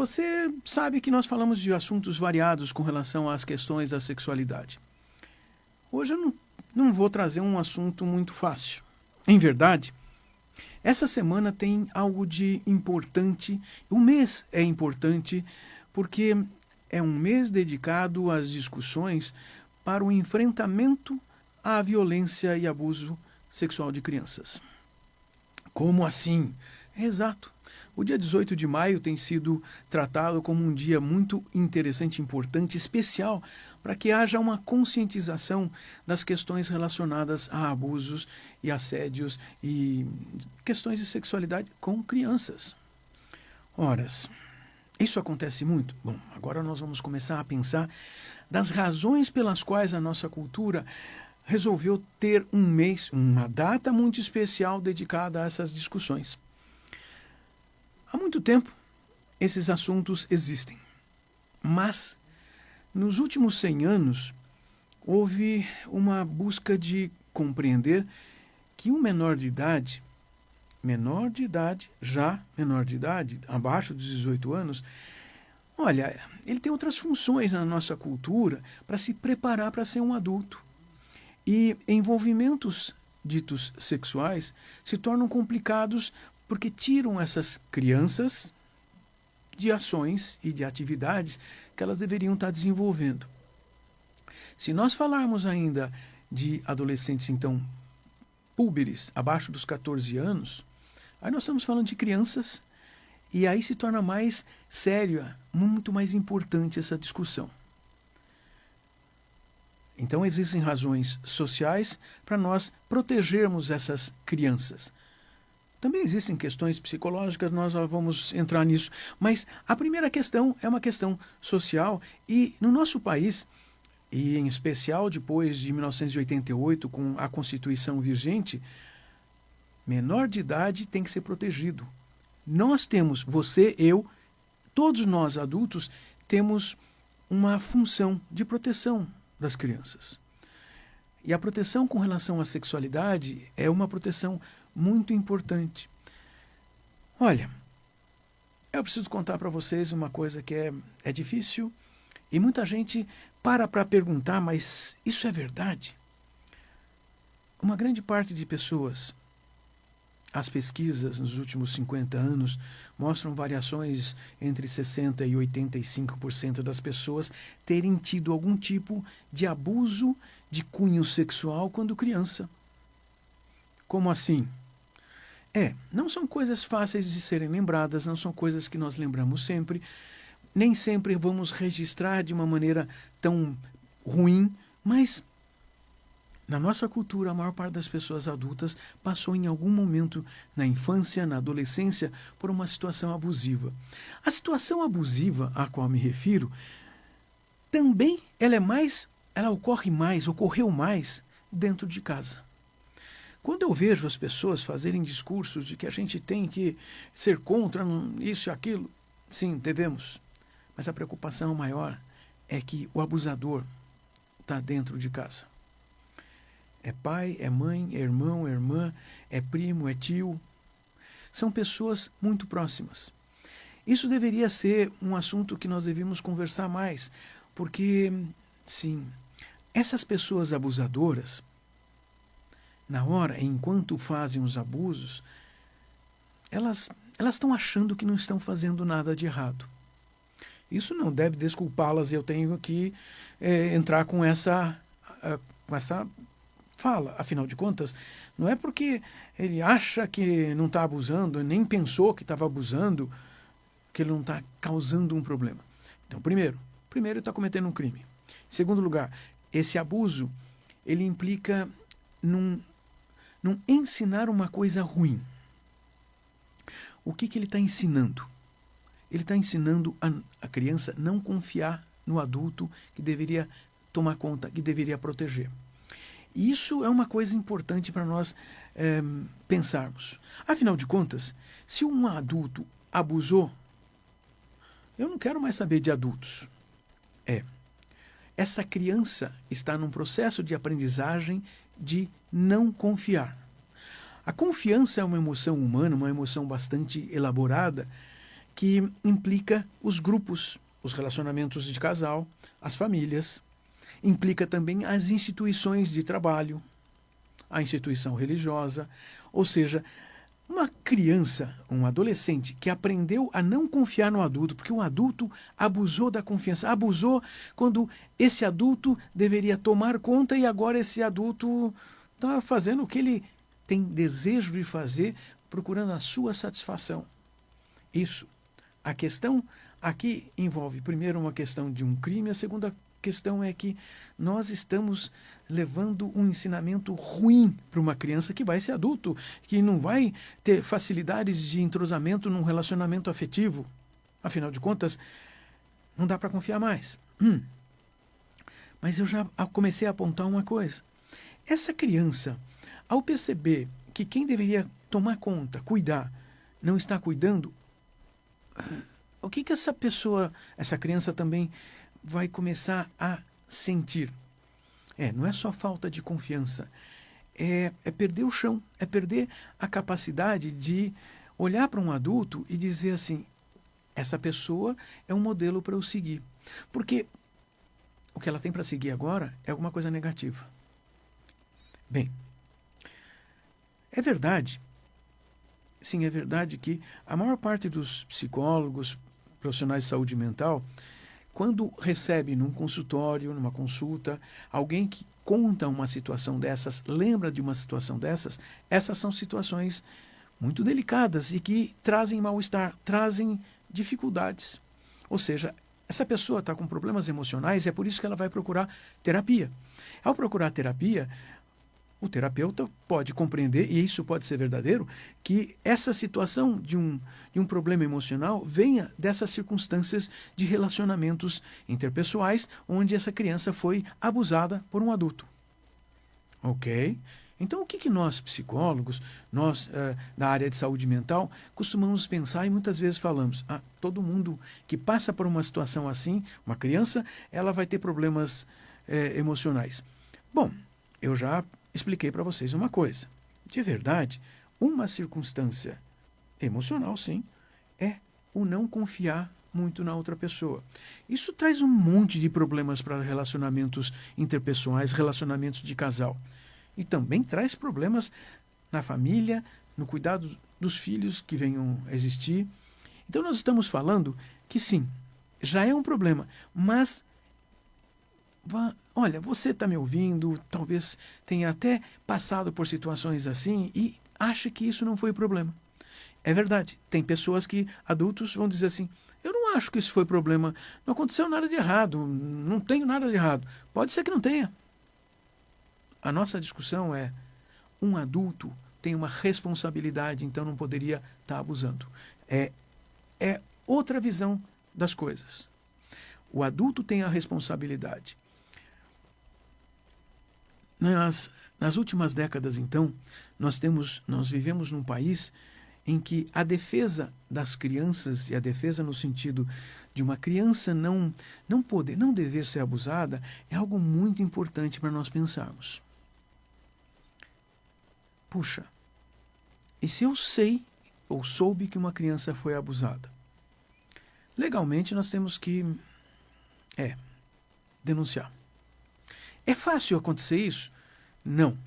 Você sabe que nós falamos de assuntos variados com relação às questões da sexualidade. Hoje eu não vou trazer um assunto muito fácil. Em verdade, essa semana tem algo de importante. O mês é importante porque é um mês dedicado às discussões para o enfrentamento à violência e abuso sexual de crianças. Como assim? Exato. O dia 18 de maio tem sido tratado como um dia muito interessante, importante, especial, para que haja uma conscientização das questões relacionadas a abusos e assédios e questões de sexualidade com crianças. Horas. Isso acontece muito? Bom, agora nós vamos começar a pensar das razões pelas quais a nossa cultura resolveu ter um mês, uma data muito especial dedicada a essas discussões. Há muito tempo, esses assuntos existem. Mas, nos últimos 100 anos, houve uma busca de compreender que um menor de idade, abaixo dos 18 anos, olha, ele tem outras funções na nossa cultura para se preparar para ser um adulto. E envolvimentos ditos sexuais se tornam complicados porque tiram essas crianças de ações e de atividades que elas deveriam estar desenvolvendo. Se nós falarmos ainda de adolescentes, então, púberes, abaixo dos 14 anos, aí nós estamos falando de crianças e aí se torna mais séria, muito mais importante essa discussão. Então existem razões sociais para nós protegermos essas crianças. Também existem questões psicológicas, nós vamos entrar nisso. Mas a primeira questão é uma questão social e no nosso país, e em especial depois de 1988, com a Constituição vigente, menor de idade tem que ser protegido. Nós temos, você, eu, todos nós adultos, temos uma função de proteção das crianças. E a proteção com relação à sexualidade é uma proteção muito importante. Olha, eu preciso contar para vocês uma coisa que é difícil e muita gente para perguntar, mas isso é verdade? Uma grande parte de pessoas, as pesquisas nos últimos 50 anos mostram variações entre 60% e 85% das pessoas terem tido algum tipo de abuso de cunho sexual quando criança. Como assim? Não são coisas fáceis de serem lembradas, não são coisas que nós lembramos sempre, nem sempre vamos registrar de uma maneira tão ruim, mas na nossa cultura, a maior parte das pessoas adultas passou em algum momento na infância, na adolescência, por uma situação abusiva. A situação abusiva a qual me refiro, também ela ocorreu mais dentro de casa. Quando eu vejo as pessoas fazerem discursos de que a gente tem que ser contra isso e aquilo, sim, devemos. Mas a preocupação maior é que o abusador está dentro de casa. É pai, é mãe, é irmão, é irmã, é primo, é tio. São pessoas muito próximas. Isso deveria ser um assunto que nós devíamos conversar mais, porque, sim, essas pessoas abusadoras, na hora, enquanto fazem os abusos, elas estão achando que não estão fazendo nada de errado. Isso não deve desculpá-las, eu tenho que entrar com essa fala. Afinal de contas, não é porque ele acha que não está abusando, nem pensou que estava abusando, que ele não está causando um problema. Então, primeiro ele está cometendo um crime. Em segundo lugar, esse abuso, ele implica num ensinar uma coisa ruim. O que ele está ensinando? Ele está ensinando a criança não confiar no adulto que deveria tomar conta, que deveria proteger. E isso é uma coisa importante para nós pensarmos. Afinal de contas, se um adulto abusou, eu não quero mais saber de adultos. Essa criança está num processo de aprendizagem de não confiar. A confiança é uma emoção humana, uma emoção bastante elaborada, que implica os grupos, os relacionamentos de casal, as famílias, implica também as instituições de trabalho, a instituição religiosa, ou seja, uma criança, um adolescente que aprendeu a não confiar no adulto, porque o adulto abusou da confiança, abusou quando esse adulto deveria tomar conta e agora esse adulto está fazendo o que ele tem desejo de fazer, procurando a sua satisfação. Isso. A questão aqui envolve, primeiro, uma questão de um crime, a segunda questão é que nós estamos levando um ensinamento ruim para uma criança que vai ser adulto, que não vai ter facilidades de entrosamento num relacionamento afetivo. Afinal de contas, não dá para confiar mais. Mas eu já comecei a apontar uma coisa. Essa criança, ao perceber que quem deveria tomar conta, cuidar, não está cuidando, o que essa pessoa, essa criança também vai começar a sentir? Não é só falta de confiança, é perder o chão, é perder a capacidade de olhar para um adulto e dizer assim, essa pessoa é um modelo para eu seguir. Porque o que ela tem para seguir agora é alguma coisa negativa. Bem, é verdade, sim, é verdade que a maior parte dos psicólogos, profissionais de saúde mental, quando recebe num consultório, numa consulta, alguém que conta uma situação dessas, lembra de uma situação dessas, essas são situações muito delicadas e que trazem mal-estar, trazem dificuldades. Ou seja, essa pessoa está com problemas emocionais e é por isso que ela vai procurar terapia. Ao procurar terapia, o terapeuta pode compreender, e isso pode ser verdadeiro, que essa situação de um problema emocional venha dessas circunstâncias de relacionamentos interpessoais onde essa criança foi abusada por um adulto. Ok? Então, o que nós, psicólogos, nós da área de saúde mental, costumamos pensar e muitas vezes falamos, todo mundo que passa por uma situação assim, uma criança, ela vai ter problemas emocionais. Bom, eu já expliquei para vocês uma coisa. De verdade, uma circunstância emocional, sim, é o não confiar muito na outra pessoa. Isso traz um monte de problemas para relacionamentos interpessoais, relacionamentos de casal. E também traz problemas na família, no cuidado dos filhos que venham a existir. Então nós estamos falando que sim, já é um problema, mas olha, você está me ouvindo, talvez tenha até passado por situações assim e acha que isso não foi problema. É verdade, tem pessoas que, adultos, vão dizer assim, eu não acho que isso foi problema, não aconteceu nada de errado, não tenho nada de errado. Pode ser que não tenha. A nossa discussão é, um adulto tem uma responsabilidade, então não poderia estar abusando. É outra visão das coisas. O adulto tem a responsabilidade. Nas últimas décadas, então, nós vivemos num país em que a defesa das crianças, e a defesa no sentido de uma criança não dever ser abusada, é algo muito importante para nós pensarmos. Puxa, e se eu sei ou soube que uma criança foi abusada? Legalmente nós temos que denunciar. É fácil acontecer isso? Não.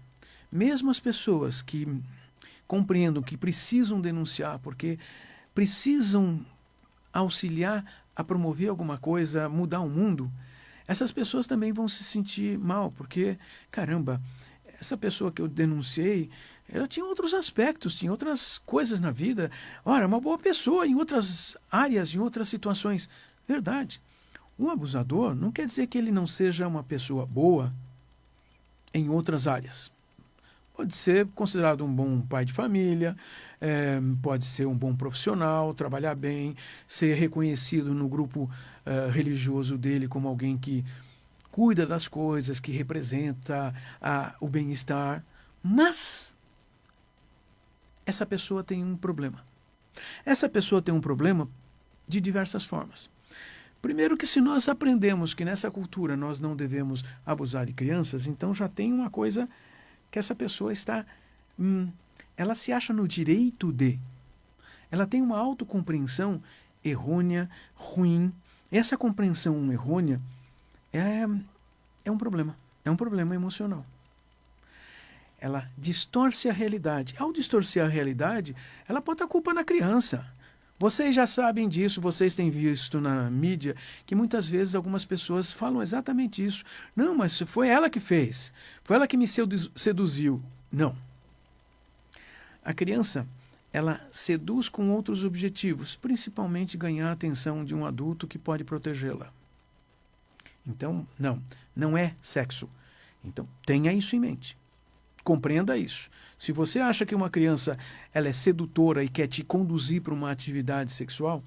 Mesmo as pessoas que compreendam que precisam denunciar, porque precisam auxiliar a promover alguma coisa, mudar o mundo, essas pessoas também vão se sentir mal, porque, caramba, essa pessoa que eu denunciei, ela tinha outros aspectos, tinha outras coisas na vida. Ora, uma boa pessoa em outras áreas, em outras situações. Verdade. Um abusador não quer dizer que ele não seja uma pessoa boa em outras áreas. Pode ser considerado um bom pai de família, pode ser um bom profissional, trabalhar bem, ser reconhecido no grupo religioso dele como alguém que cuida das coisas, que representa o bem-estar. Mas essa pessoa tem um problema. Essa pessoa tem um problema de diversas formas. Primeiro que se nós aprendemos que nessa cultura nós não devemos abusar de crianças, então já tem uma coisa que essa pessoa está... ela se acha no direito de... Ela tem uma autocompreensão errônea, ruim. Essa compreensão errônea é um problema. É um problema emocional. Ela distorce a realidade. Ao distorcer a realidade, ela bota a culpa na criança. Vocês já sabem disso, vocês têm visto na mídia que muitas vezes algumas pessoas falam exatamente isso. Não, mas foi ela que fez. Foi ela que me seduziu. Não. A criança, ela seduz com outros objetivos, principalmente ganhar a atenção de um adulto que pode protegê-la. Então, não é sexo. Então, tenha isso em mente. Compreenda isso. Se você acha que uma criança ela é sedutora e quer te conduzir para uma atividade sexual,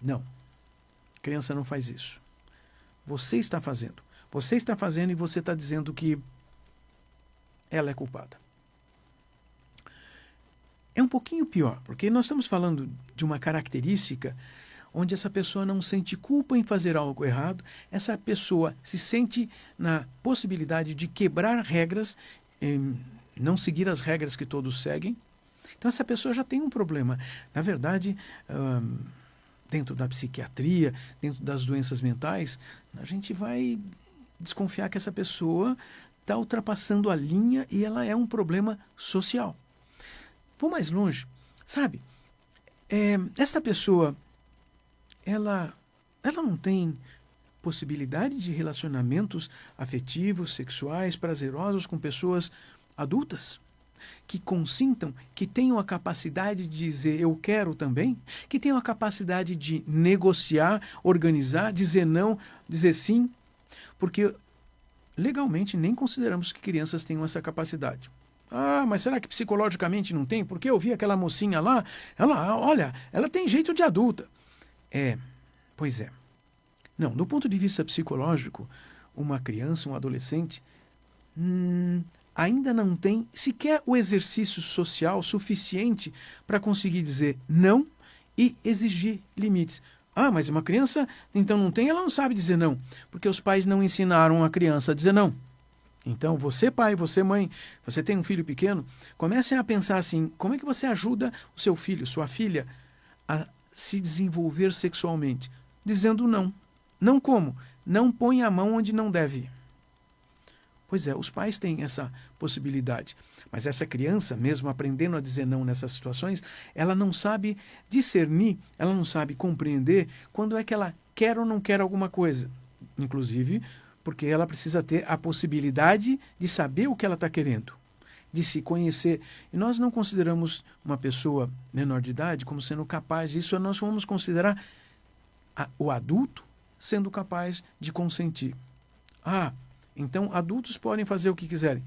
não. A criança não faz isso. Você está fazendo. Você está fazendo e você está dizendo que ela é culpada. É um pouquinho pior, porque nós estamos falando de uma característica onde essa pessoa não sente culpa em fazer algo errado, essa pessoa se sente na possibilidade de quebrar regras, não seguir as regras que todos seguem. Então essa pessoa já tem um problema. Na verdade, dentro da psiquiatria, dentro das doenças mentais, a gente vai desconfiar que essa pessoa está ultrapassando a linha e ela é um problema social. Vou mais longe, sabe? Essa pessoa, ela não tem possibilidade de relacionamentos afetivos, sexuais, prazerosos com pessoas adultas, que consintam, que tenham a capacidade de dizer eu quero também, que tenham a capacidade de negociar, organizar, dizer não, dizer sim, porque legalmente nem consideramos que crianças tenham essa capacidade. Ah, mas será que psicologicamente não tem? Porque eu vi aquela mocinha lá, ela tem jeito de adulta. Pois é. Não, do ponto de vista psicológico, uma criança, um adolescente, ainda não tem sequer o exercício social suficiente para conseguir dizer não e exigir limites. Ah, mas uma criança, então não tem, ela não sabe dizer não, porque os pais não ensinaram a criança a dizer não. Então, você pai, você mãe, você tem um filho pequeno, comecem a pensar assim, como é que você ajuda o seu filho, sua filha, a se desenvolver sexualmente? Dizendo não. Não como? Não põe a mão onde não deve. Pois é, os pais têm essa possibilidade. Mas essa criança, mesmo aprendendo a dizer não nessas situações, ela não sabe discernir, ela não sabe compreender quando é que ela quer ou não quer alguma coisa. Inclusive, porque ela precisa ter a possibilidade de saber o que ela está querendo, de se conhecer. E nós não consideramos uma pessoa menor de idade como sendo capaz disso, nós vamos considerar o adulto sendo capaz de consentir. Então adultos podem fazer o que quiserem.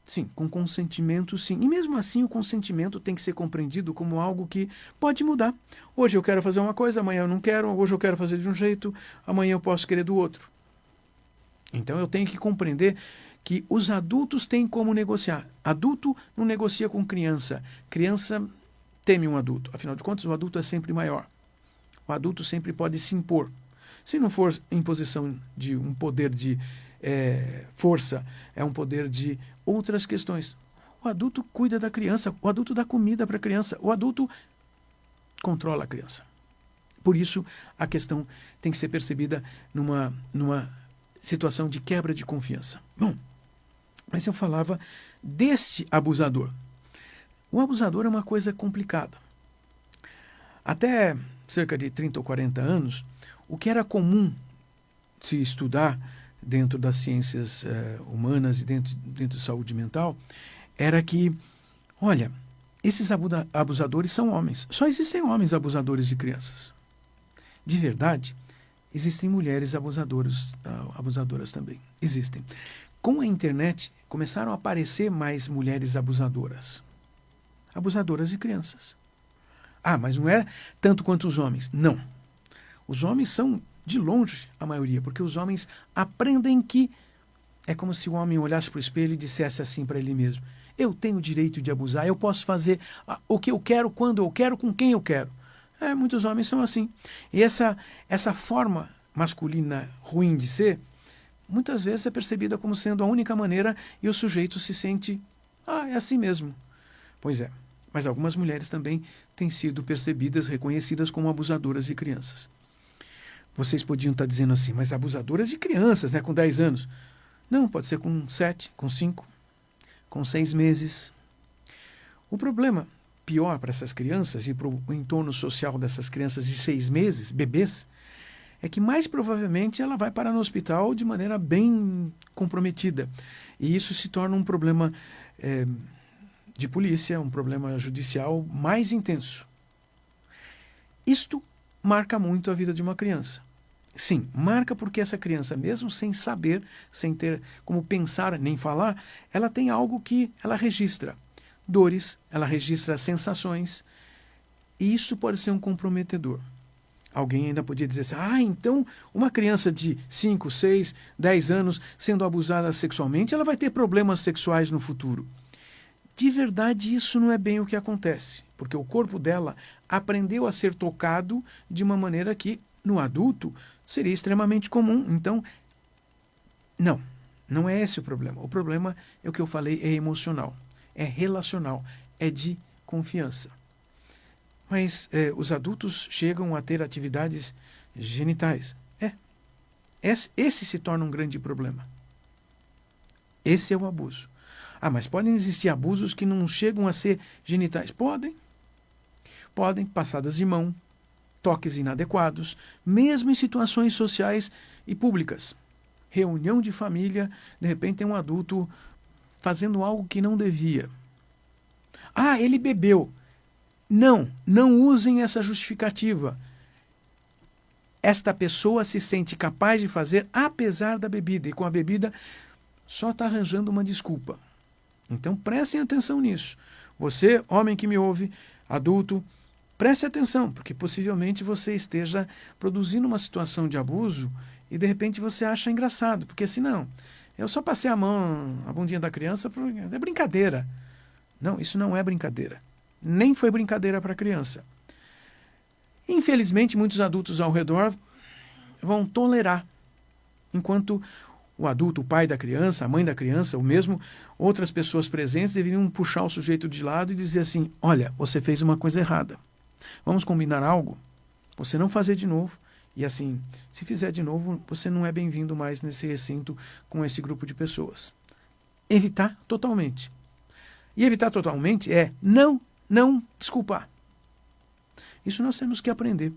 Sim, com consentimento, sim. E mesmo assim o consentimento tem que ser compreendido como algo que pode mudar. Hoje eu quero fazer uma coisa, amanhã eu não quero, hoje eu quero fazer de um jeito, amanhã eu posso querer do outro. Então eu tenho que compreender que os adultos têm como negociar. Adulto não negocia com criança. Criança teme um adulto. Afinal de contas, o adulto é sempre maior. O adulto sempre pode se impor. Se não for imposição de um poder de força, é um poder de outras questões. O adulto cuida da criança, o adulto dá comida para a criança, o adulto controla a criança. Por isso, a questão tem que ser percebida numa situação de quebra de confiança. Bom, mas eu falava deste abusador. O abusador é uma coisa complicada. Até cerca de 30 ou 40 anos, o que era comum se estudar dentro das ciências humanas e dentro de saúde mental, era que, olha, esses abusadores são homens. Só existem homens abusadores de crianças. De verdade, existem mulheres abusadoras também. Existem. Com a internet, começaram a aparecer mais mulheres abusadoras. Abusadoras de crianças. Mas não é tanto quanto os homens. Não. Os homens são, de longe, a maioria, porque os homens aprendem que é como se o homem olhasse para o espelho e dissesse assim para ele mesmo: eu tenho o direito de abusar, eu posso fazer o que eu quero, quando eu quero, com quem eu quero. Muitos homens são assim. E essa forma masculina ruim de ser, muitas vezes é percebida como sendo a única maneira e o sujeito se sente, é assim mesmo. Pois é. Mas algumas mulheres também têm sido percebidas, reconhecidas como abusadoras de crianças. Vocês podiam estar dizendo assim, mas abusadoras de crianças, né, com 10 anos. Não, pode ser com 7, com 5, com 6 meses. O problema pior para essas crianças e para o entorno social dessas crianças de 6 meses, bebês, é que mais provavelmente ela vai parar no hospital de maneira bem comprometida. E isso se torna um problema de polícia, um problema judicial mais intenso. Isto marca muito a vida de uma criança. Sim, marca porque essa criança, mesmo sem saber, sem ter como pensar nem falar, ela tem algo que ela registra. Dores, ela registra sensações, e isso pode ser um comprometedor. Alguém ainda podia dizer assim, então uma criança de 5, 6, 10 anos sendo abusada sexualmente, ela vai ter problemas sexuais no futuro. De verdade, isso não é bem o que acontece, porque o corpo dela aprendeu a ser tocado de uma maneira que, no adulto, seria extremamente comum. Então, não é esse o problema. O problema é o que eu falei, é emocional, é relacional, é de confiança. Mas os adultos chegam a ter atividades genitais. Esse se torna um grande problema. Esse é o abuso. Mas podem existir abusos que não chegam a ser genitais. Podem, passadas de mão, toques inadequados, mesmo em situações sociais e públicas. Reunião de família, de repente tem um adulto fazendo algo que não devia. Ele bebeu. Não usem essa justificativa. Esta pessoa se sente capaz de fazer apesar da bebida, e com a bebida só está arranjando uma desculpa. Então prestem atenção nisso. Você, homem que me ouve, adulto, preste atenção, porque possivelmente você esteja produzindo uma situação de abuso e de repente você acha engraçado, porque assim, eu só passei a mão na bundinha da criança, é brincadeira. Não, isso não é brincadeira. Nem foi brincadeira para a criança. Infelizmente, muitos adultos ao redor vão tolerar, enquanto o adulto, o pai da criança, a mãe da criança, ou mesmo outras pessoas presentes deveriam puxar o sujeito de lado e dizer assim, olha, você fez uma coisa errada. Vamos combinar algo? Você não fazer de novo. E assim, se fizer de novo, você não é bem-vindo mais nesse recinto com esse grupo de pessoas. Evitar totalmente. E evitar totalmente é não desculpar. Isso nós temos que aprender.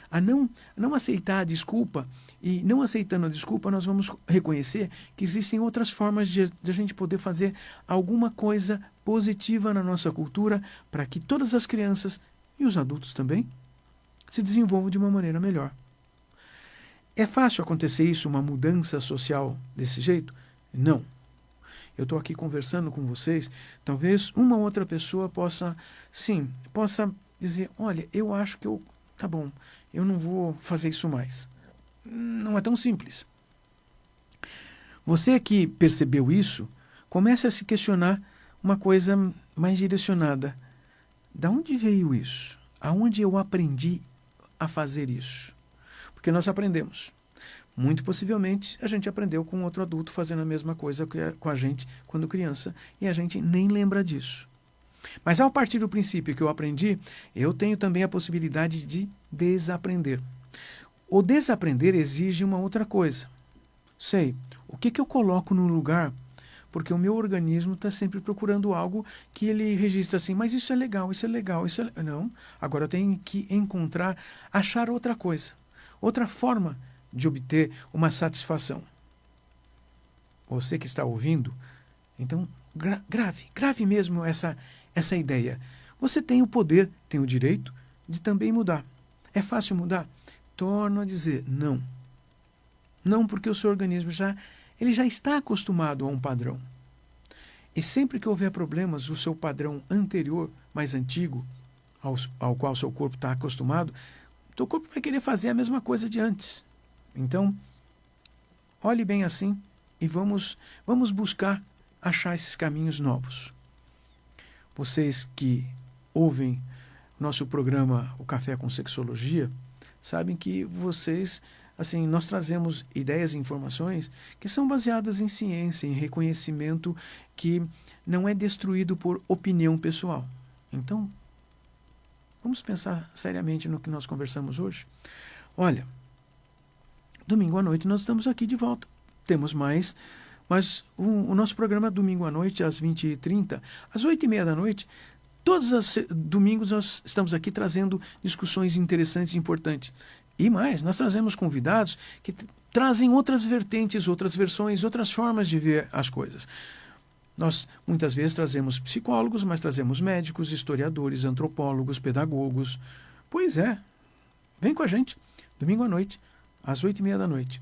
A não aceitar a desculpa, e não aceitando a desculpa, nós vamos reconhecer que existem outras formas de a gente poder fazer alguma coisa positiva na nossa cultura para que todas as crianças, e os adultos também, se desenvolvam de uma maneira melhor. É fácil acontecer isso, uma mudança social desse jeito? Não. Eu estou aqui conversando com vocês, talvez uma outra pessoa possa dizer, olha, eu acho que tá bom, eu não vou fazer isso mais. Não é tão simples. Você que percebeu isso, comece a se questionar uma coisa mais direcionada. Da onde veio isso? Aonde eu aprendi a fazer isso? Porque nós aprendemos. Muito possivelmente, a gente aprendeu com outro adulto fazendo a mesma coisa com a gente quando criança, e a gente nem lembra disso. Mas ao partir do princípio que eu aprendi, eu tenho também a possibilidade de desaprender. O desaprender exige uma outra coisa. O que eu coloco no lugar? Porque o meu organismo está sempre procurando algo que ele registra assim, mas isso é legal, isso é legal, isso é... Não, agora eu tenho que achar outra coisa, outra forma de obter uma satisfação. Você que está ouvindo, então grave mesmo essa ideia. Você tem o poder, tem o direito de também mudar. É fácil mudar? Torno a dizer não. Não, porque o seu organismo já está acostumado a um padrão. E sempre que houver problemas, o seu padrão anterior, mais antigo, ao qual o seu corpo está acostumado, o seu corpo vai querer fazer a mesma coisa de antes. Então, olhe bem assim e vamos buscar achar esses caminhos novos. Vocês que ouvem nosso programa O Café com Sexologia, sabem que nós trazemos ideias e informações que são baseadas em ciência, em reconhecimento que não é destruído por opinião pessoal. Então, vamos pensar seriamente no que nós conversamos hoje. Olha, domingo à noite nós estamos aqui de volta. Temos mais, mas o nosso programa domingo à noite, às 20h30, às 8h30 da noite, todos os domingos nós estamos aqui trazendo discussões interessantes e importantes. E mais, nós trazemos convidados que trazem outras vertentes, outras versões, outras formas de ver as coisas. Nós, muitas vezes, trazemos psicólogos, mas trazemos médicos, historiadores, antropólogos, pedagogos. Pois é, vem com a gente, domingo à noite, às 8h30 da noite.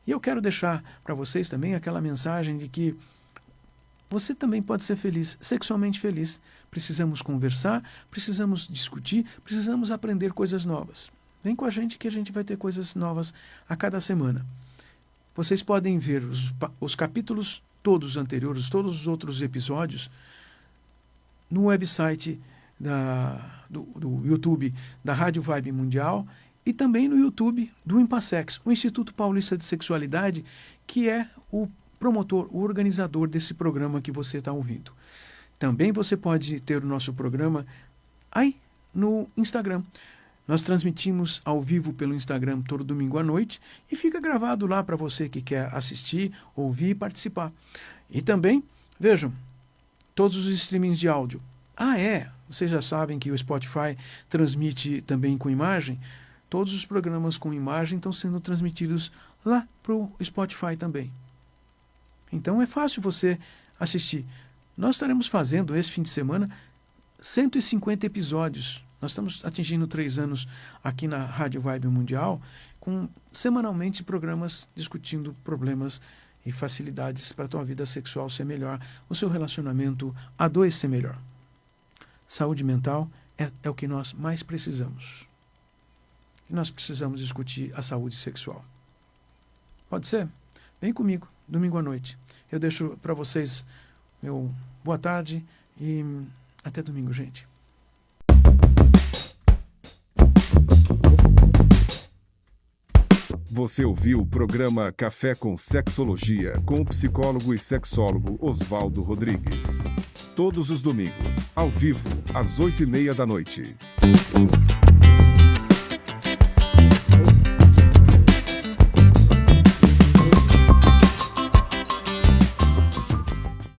E eu quero deixar para vocês também aquela mensagem de que você também pode ser feliz, sexualmente feliz. Precisamos conversar, precisamos discutir, precisamos aprender coisas novas. Vem com a gente que a gente vai ter coisas novas a cada semana. Vocês podem ver os capítulos todos anteriores, todos os outros episódios, no website do YouTube da Rádio Vibe Mundial e também no YouTube do Impassex, o Instituto Paulista de Sexualidade, que é o promotor, o organizador desse programa que você está ouvindo. Também você pode ter o nosso programa aí no Instagram. Nós transmitimos ao vivo pelo Instagram todo domingo à noite e fica gravado lá para você que quer assistir, ouvir e participar. E também, vejam, todos os streamings de áudio. Vocês já sabem que o Spotify transmite também com imagem. Todos os programas com imagem estão sendo transmitidos lá para o Spotify também. Então é fácil você assistir. Nós estaremos fazendo esse fim de semana 150 episódios. Nós estamos atingindo 3 anos aqui na Rádio Vibe Mundial, com semanalmente programas discutindo problemas e facilidades para a tua vida sexual ser melhor, o seu relacionamento a dois ser melhor. Saúde mental é o que nós mais precisamos. E nós precisamos discutir a saúde sexual. Pode ser? Vem comigo, domingo à noite. Eu deixo para vocês meu boa tarde e até domingo, gente. Você ouviu o programa Café com Sexologia com o psicólogo e sexólogo Oswaldo Rodrigues. Todos os domingos, ao vivo, às 8h30 da noite.